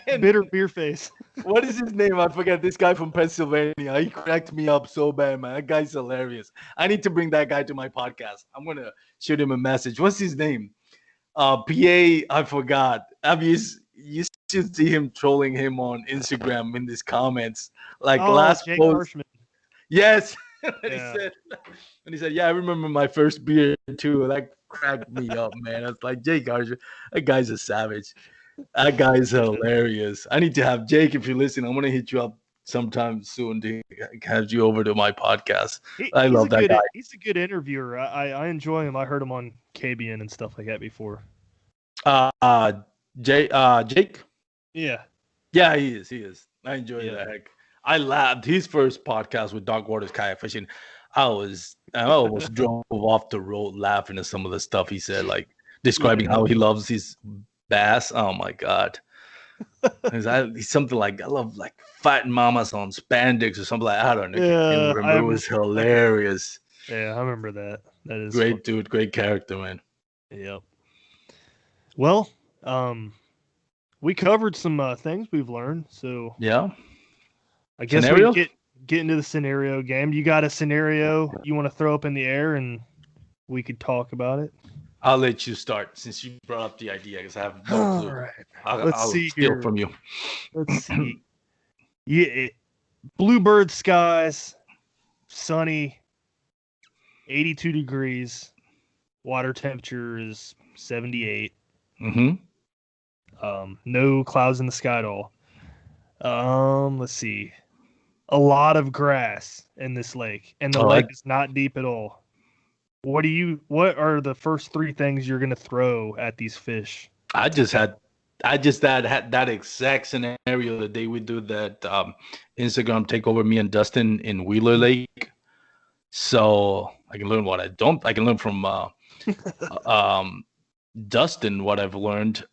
bitter beer face. What is his name? I forget. This guy from Pennsylvania. He cracked me up so bad, man. That guy's hilarious. I need to bring that guy to my podcast. I'm gonna shoot him a message. What's his name? PA. I forgot. You should see him trolling him on Instagram in his comments. Like last Jake post. Harshman. Yes. Yeah. He said, yeah, I remember my first beer too. That cracked me up, man. I was like, Jake Harshman, that guy's a savage. That guy's hilarious. I need to have Jake, if you're listening, I'm gonna hit you up sometime soon to have you over to my podcast. I love that guy. He's a good interviewer. I enjoy him. I heard him on KBN and stuff like that before. Jake? Yeah. Yeah, he is. I enjoy the heck I laughed. His first podcast with Dark Waters Kayak Fishing, I almost drove off the road laughing at some of the stuff he said, like describing how he loves his bass. Oh my god. He's something like, I love like fat mamas on spandex or something like, I don't know. I can't remember. It was hilarious. Yeah, I remember that. That is great fun. dude, great character, man. Yep. Well, we covered some things we've learned, so yeah. I guess Scenario? we get into the scenario game. You got a scenario you want to throw up in the air, and we could talk about it. I'll let you start since you brought up the idea because I have no clue. All right. I'll see steal here. from you. Let's see. Bluebird skies, sunny, 82 degrees, water temperature is 78. Mm-hmm. No clouds in the sky at all. Let's see. A lot of grass in this lake, and the lake is not deep at all. What are the first three things you're gonna throw at these fish? I just had that exact scenario the day we do that Instagram takeover, me and Dustin in Wheeler Lake. So I can learn I can learn from Dustin what I've learned.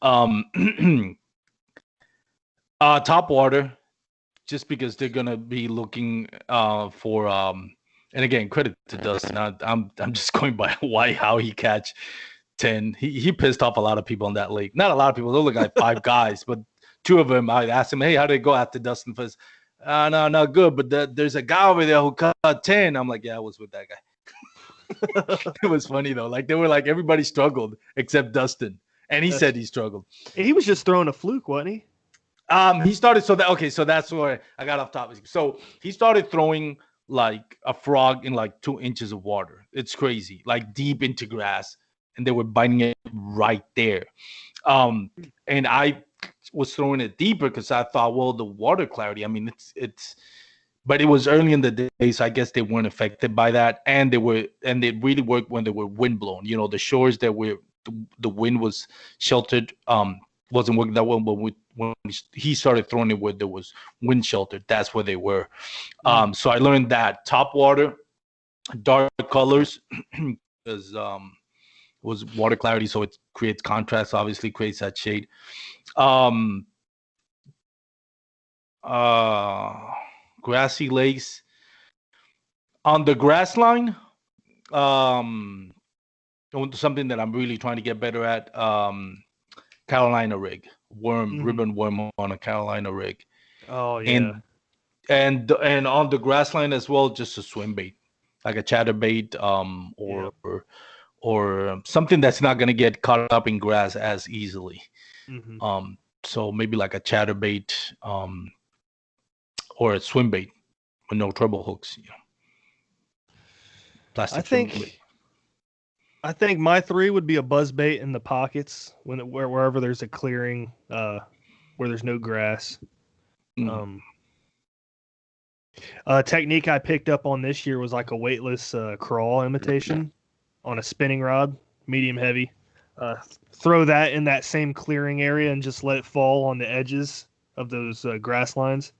Top water, just because they're gonna be looking for and again, credit to Dustin. I'm just going by how he catch 10. He pissed off a lot of people on that lake. Not a lot of people. There were like 5 guys, but 2 of them, I asked him, hey, how did it go after Dustin first? No, not good. But there's a guy over there who caught 10. I'm like, yeah, I was with that guy. It was funny though. Like they were like everybody struggled except Dustin, and he said he struggled. He was just throwing a fluke, wasn't he? He started so that's where I got off topic. So he started throwing like a frog in like 2 inches of water. It's crazy, like deep into grass, and they were biting it right there. And I was throwing it deeper because I thought, well, the water clarity. I mean, but it was early in the day, so I guess they weren't affected by that, and it really worked when they were wind blown. You know, the shores that the wind was sheltered wasn't working that well, but when he started throwing it where there was wind sheltered, that's where they were. So I learned that top water, dark colors, because was water clarity, so it creates contrast, obviously creates that shade. Grassy lakes. On the grass line, something that I'm really trying to get better at, Carolina rig, ribbon worm on a Carolina rig. Oh yeah. And on the grass line as well, just a swim bait, like a chatterbait, or something that's not gonna get caught up in grass as easily. Mm-hmm. So maybe like a chatterbait, or a swim bait with no treble hooks. You know, plastic. I think my 3 would be a buzz bait in the pockets wherever there's a clearing, where there's no grass. Technique I picked up on this year was like a weightless crawl imitation on a spinning rod, medium heavy. Throw that in that same clearing area and just let it fall on the edges of those grass lines.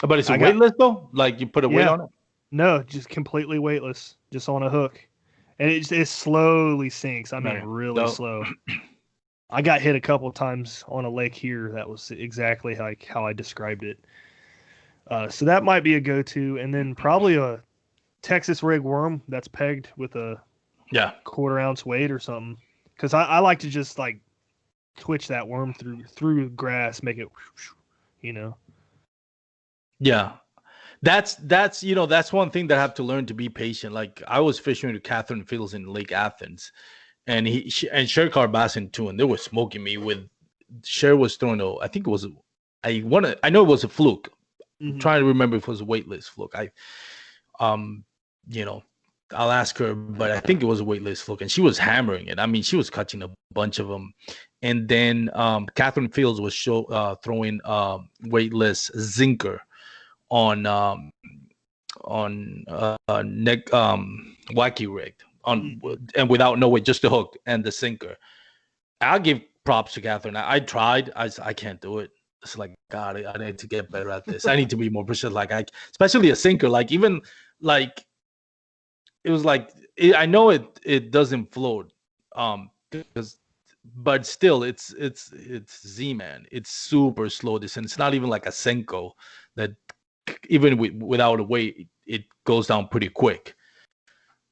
But it's weightless though? Like you put a weight on it? No, just completely weightless, just on a hook. And it slowly sinks. I mean, really slow. I got hit a couple of times on a lake here. That was exactly like how I described it. So that might be a go-to. And then probably a Texas rig worm that's pegged with a 1/4 ounce weight or something. Because I like to just like twitch that worm through grass, make it, you know. Yeah. That's one thing that I have to learn, to be patient. Like I was fishing with Catherine Fields in Lake Athens, and and Cher caught bass in 2, and they were smoking me with. Cher was throwing I think it was I know it was a fluke. I'm trying to remember if it was a weightless fluke. I'll ask her, but I think it was a weightless fluke, and she was hammering it. I mean, she was catching a bunch of them, and then Catherine Fields was throwing weightless zinker on neck wacky rigged and without no weight, just the hook and the sinker. I'll give props to Catherine. I tried. I can't do it. it's like, God, I need to get better at this. I need to be more precise. Like especially a sinker, like even like it was like I know it doesn't float, because but still it's Z-Man. It's super slow descent. It's not even like a Senko that even without a weight it goes down pretty quick.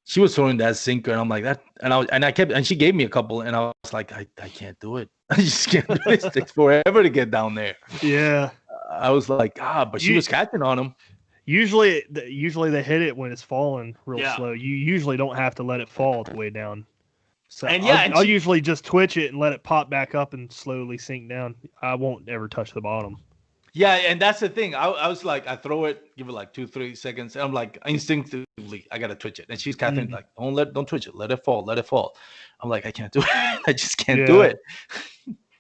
She was throwing that sinker, and I'm like that, and I kept, and she gave me a couple, and I was like, I can't do it. I just can't do it. It takes forever to get down there. Yeah. I was like, but she was catching on them. Usually they hit it when it's falling real slow. You usually don't have to let it fall all the way down. So and I'll usually just twitch it and let it pop back up and slowly sink down. I won't ever touch the bottom. Yeah, and that's the thing. I was like, I throw it, give it like 2-3 seconds, and I'm like, instinctively, I gotta twitch it. And she's Catherine, like, don't twitch it, let it fall. I'm like, I can't do it. I just can't do it.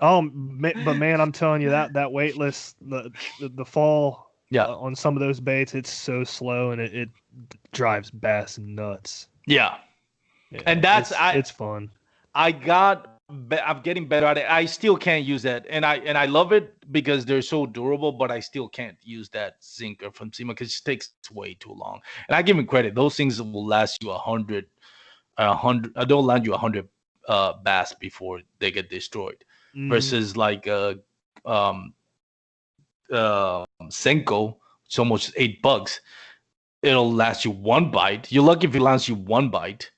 But man, I'm telling you that weightless, the fall on some of those baits, it's so slow and it drives bass nuts. Yeah, and it's fun. I'm getting better at it. I still can't use that, and I love it because they're so durable. But I still can't use that sinker from SEMA because it takes way too long. And I give them credit; those things will last you 100. They'll land you 100 bass before they get destroyed. Versus like Senko, it's almost $8. It'll last you one bite. You're lucky if it lands you one bite.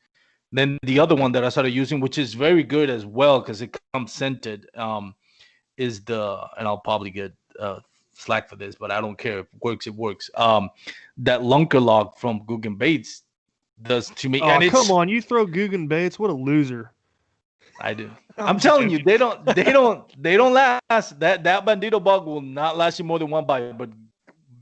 Then the other one that I started using, which is very good as well because it comes scented, is and I'll probably get slack for this, but I don't care. If it works, it works. That Lunker Log from Guggen Baits does to me. Oh, come on. You throw Guggen Baits. What a loser. I do. I'm telling you, they don't last. That Bandito bug will not last you more than one bite, but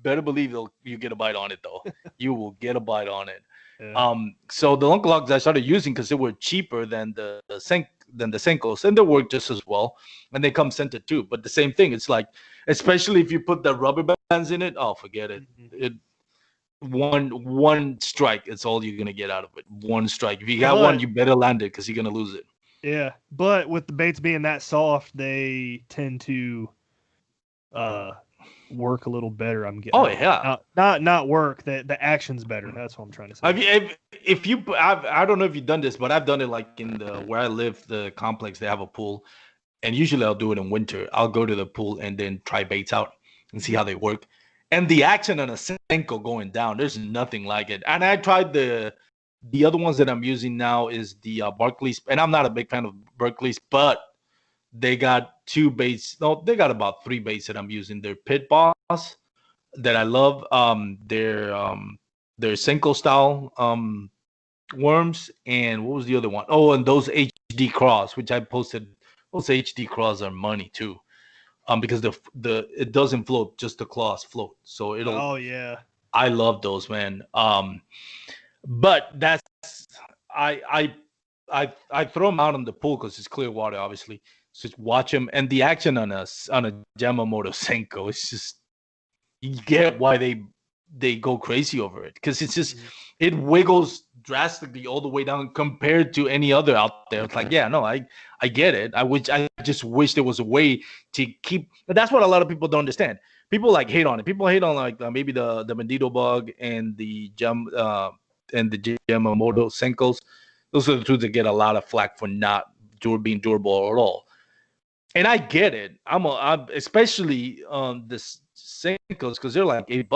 better believe you get a bite on it though. You will get a bite on it. Yeah. So the Lunker Logs I started using because they were cheaper than the Senkos, and they work just as well, and they come scented too. But the same thing, it's like, especially if you put the rubber bands in it, oh, forget it. It one strike, it's all you're gonna get out of it. One strike. If you got one, you better land it because you're gonna lose it. Yeah, but with the baits being that soft, they tend to work a little better. I'm getting. Oh yeah. Not work. The action's better. That's what I'm trying to say. I mean, I don't know if you've done this, but I've done it like in where I live, the complex. They have a pool, and usually I'll do it in winter. I'll go to the pool and then try baits out and see how they work. And the action on a Senko going down, there's nothing like it. And I tried the other ones that I'm using now is the Barclays, and I'm not a big fan of Berkeley's, but they got 2 baits. No, they got about 3 baits that I'm using. They're Pit Boss that I love. They're Senko style worms, and what was the other one? Oh, and those HD Cross, which I posted. Those HD Cross are money too, because it doesn't float, just the claws float. So it'll. Oh yeah. I love those, man. But that's I throw them out in the pool because it's clear water, obviously. So just watch them, and the action on a Yamamoto Senko, it's just, you get why they go crazy over it, because it's just it wiggles drastically all the way down compared to any other out there. It's like, yeah, no, I get it. I just wish there was a way to keep. But that's what a lot of people don't understand. People like hate on it. People hate on like maybe the Bandito bug and the Yamamoto Senkos. Those are the two that get a lot of flack for not being durable at all. And I get it. I'm especially on this Senkos because they're like $8.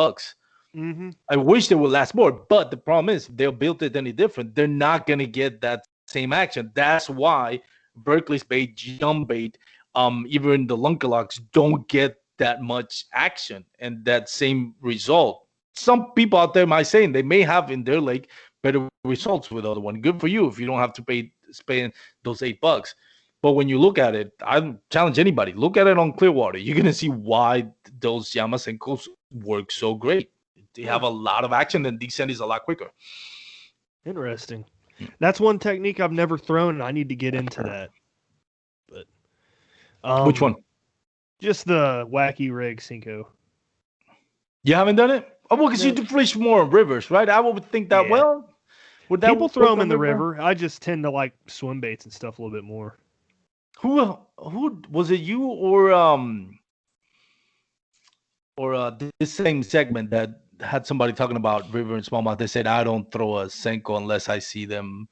Mm-hmm. I wish they would last more, but the problem is they're built it any different. They're not gonna get that same action. That's why Berkeley's bait, jump bait, even the Lunker Logs don't get that much action and that same result. Some people out there might say they may have in their lake better results with other one. Good for you if you don't have to spend those $8. But when you look at it, I challenge anybody, look at it on Clearwater. You're going to see why those Yamasenkos work so great. They have a lot of action and descent is a lot quicker. Interesting. That's one technique I've never thrown, and I need to get into that. But which one? Just the wacky rig Senko. You haven't done it? Oh, well, because you do fish more in rivers, right? I would think that, would that people throw them in the river. I just tend to like swim baits and stuff a little bit more. Who was it, you or or this same segment that had somebody talking about river and smallmouth. They said I don't throw a Senko unless I see them.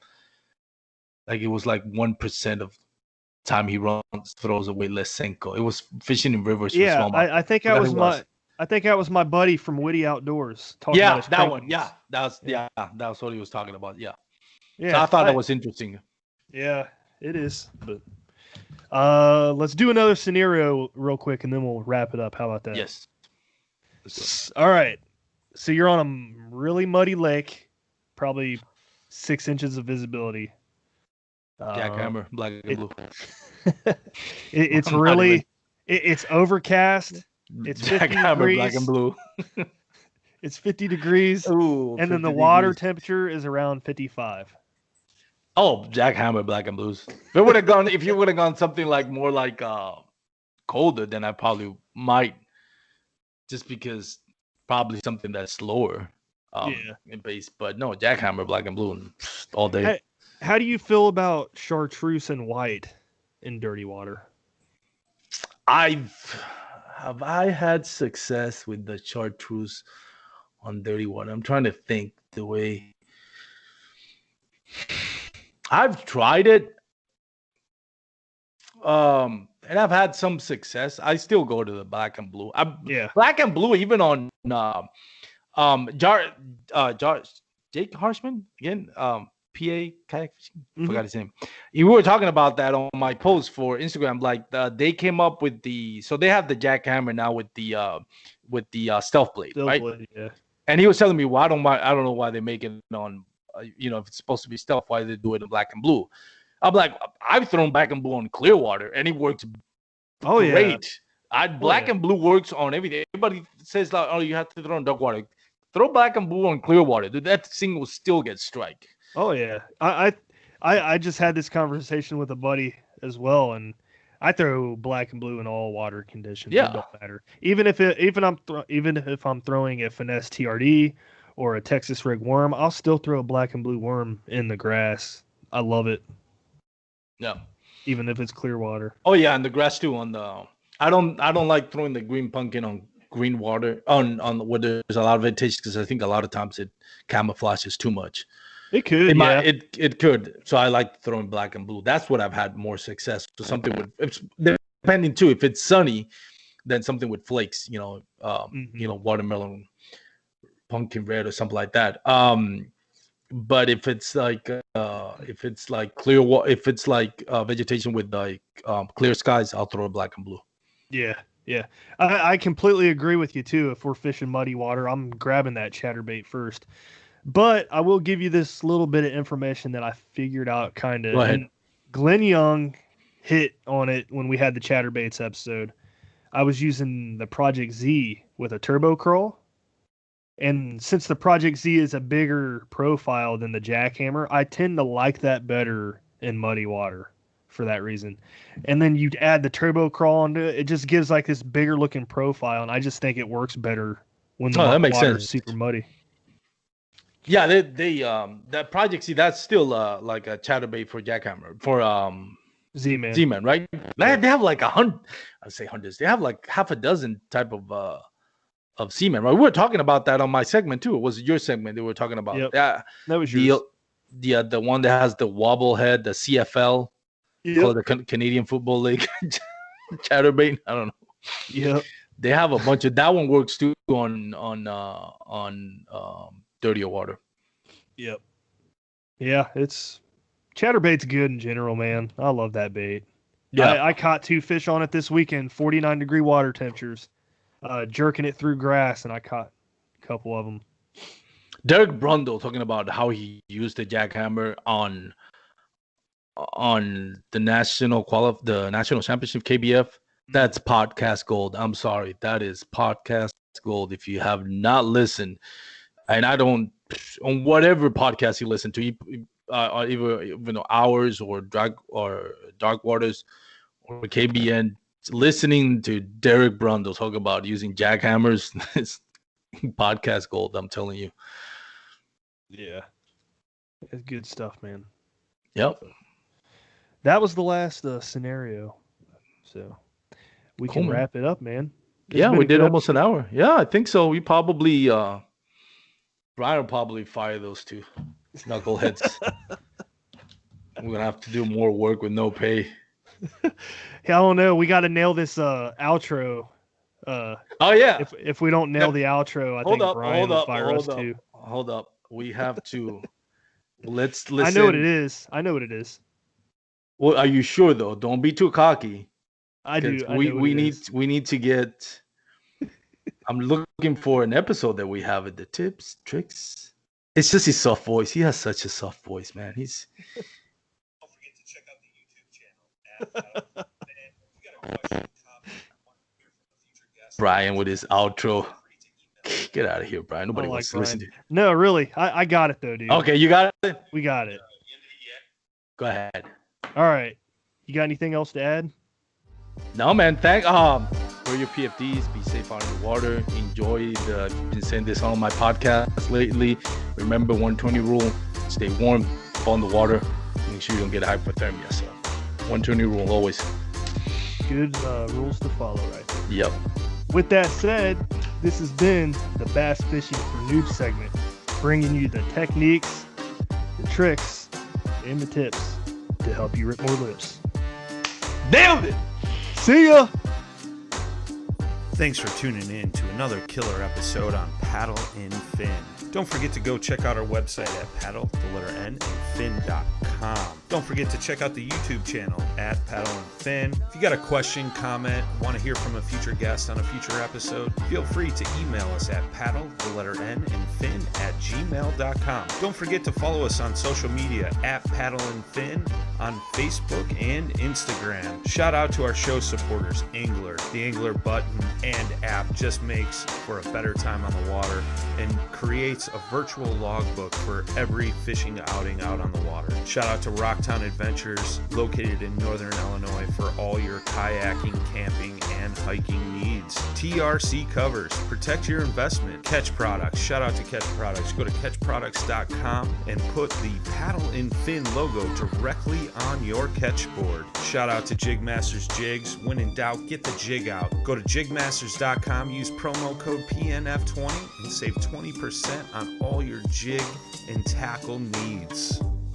Like it was like 1% of time he throws away less Senko. It was fishing in rivers for Yeah, smallmouth. I think that was my buddy from Witty Outdoors talking about his that one. crankbaits. Yeah, that was what he was talking about. Yeah. Yeah. So I thought that was interesting. Yeah, it is. But let's do another scenario real quick and then we'll wrap it up. How about that? Yes. All right. So you're on a really muddy lake, probably 6 inches of visibility. Jackhammer, black and blue. It's really, it's overcast. It's 50 degrees. Black and blue. It's 50 degrees. Ooh, and then the water temperature is around 55. Oh, jackhammer, black and blues. If you would have gone something like more like colder, then I probably might, just because probably something that's slower in base. But no, jackhammer, black and blue, all day. How do you feel about chartreuse and white in dirty water? Have I had success with the chartreuse on dirty water? I'm trying to think the way. I've tried it, and I've had some success. I still go to the black and blue. Black and blue, even on Jake Harshman again, PA kayak fishing. Forgot his name. You were talking about that on my post for Instagram. Like they came up with so they have the jackhammer now with the stealth blade, right? Yeah. And he was telling me, well, I don't know why they make it on. If it's supposed to be stealth, why they do it in black and blue? I'm like, I've thrown black and blue on clear water, and it works great. Black and blue works on everything. Everybody says like, oh, you have to throw on dark water. Throw black and blue on clear water. Dude, that thing will still get strike. Oh yeah, I just had this conversation with a buddy as well, and I throw black and blue in all water conditions. Yeah, it don't matter. Even if I'm throwing a finesse TRD or a Texas rig worm, I'll still throw a black and blue worm in the grass. I love it. Yeah, even if it's clear water. Oh yeah, and the grass too. I don't like throwing the green pumpkin on green water on where there's a lot of vegetation, because I think a lot of times it camouflages too much. It could, it could. So I like throwing black and blue. That's what I've had more success. So something depending too. If it's sunny, then something with flakes. Watermelon, pumpkin red, or something like that. But if it's like clear water, if it's like vegetation with like clear skies, I'll throw black and blue. Yeah. I completely agree with you too. If we're fishing muddy water, I'm grabbing that chatterbait first. But I will give you this little bit of information that I figured out kind of. Go ahead. Glenn Young hit on it when we had the chatterbaits episode. I was using the Project Z with a turbo crawl. And since the Project Z is a bigger profile than the jackhammer, I tend to like that better in muddy water for that reason. And then you add the turbo crawl onto it, it just gives like this bigger looking profile, and I just think it works better when the water is super muddy. Yeah, that Project Z, that's still like a chatterbait for jackhammer for Z-Man, right? They have like 100. I'd say hundreds. They have like half a dozen type of seamen, right? We were talking about that on my segment too. It was your segment. They were talking about that. That was yours. The one that has the wobble head, the CFL, called the Canadian Football League chatterbait. I don't know. Yeah, they have a bunch of that one works too on dirtier water. Yep. Yeah, it's chatterbait's good in general, man. I love that bait. Yeah, I caught 2 fish on it this weekend. 49-degree water temperatures. Jerking it through grass, and I caught a couple of them. Derek Brundle talking about how he used the jackhammer on the national championship KBF. That's podcast gold. I'm sorry, that is podcast gold. If you have not listened, and I don't, on whatever podcast you listen to, either ours or Dark Waters or KBN. Listening to Derek Brundle talk about using jackhammers is podcast gold, I'm telling you. Yeah. It's good stuff, man. Yep. That was the last scenario. So we can wrap it up, man. Yeah, we did almost an hour. Yeah, I think so. We probably Brian will probably fire those two knuckleheads. We're gonna have to do more work with no pay. I don't know. We got to nail this outro. Oh yeah. If we don't nail the outro, I think Brian will fire us too. Hold up. We have to. Let's listen. I know what it is. Well, are you sure though? Don't be too cocky. I do. We need to get. I'm looking for an episode that we have at the tips, tricks. It's just his soft voice. He has such a soft voice, man. He's. Don't forget to check out the YouTube channel. Brian with his outro. Get out of here, Brian. Nobody wants to listen to you. No, really. I got it though, dude. Okay, you got it? We got it. Go ahead. All right. You got anything else to add? No, man. For your PFDs, be safe out in the water. Enjoy I've been saying this on my podcast lately. Remember 120 rule. Stay warm. Fall in the water. Make sure you don't get hypothermia. So 120 rule always. Good rules to follow right there. Yep. With that said, this has been the Bass Fishing for Noobs segment, bringing you the techniques, the tricks, and the tips to help you rip more lips. Nailed it! See ya! Thanks for tuning in to another killer episode on Paddle and Fin. Don't forget to go check out our website at paddle_and_fin.com. Don't forget to check out the YouTube channel at Paddle and Fin. If you got a question, comment, want to hear from a future guest on a future episode, feel free to email us at paddle_and_fin@gmail.com. Don't forget to follow us on social media at Paddle and Fin on Facebook and Instagram. Shout out to our show supporters, Angler. The Angler button and app just makes for a better time on the water and creates a virtual logbook for every fishing outing out on the water. Shout out to Rocktown Adventures, located in Northern Illinois, for all your kayaking, camping, and hiking needs. TRC Covers, protect your investment. Ketch Products, shout out to Ketch Products. Go to ketchproducts.com and put the Paddle and Fin logo directly on your catch board. Shout out to JigMasters Jigs. When in doubt, get the jig out. Go to JigMasters.com, use promo code PNF20 and save 20% on all your jig and tackle needs.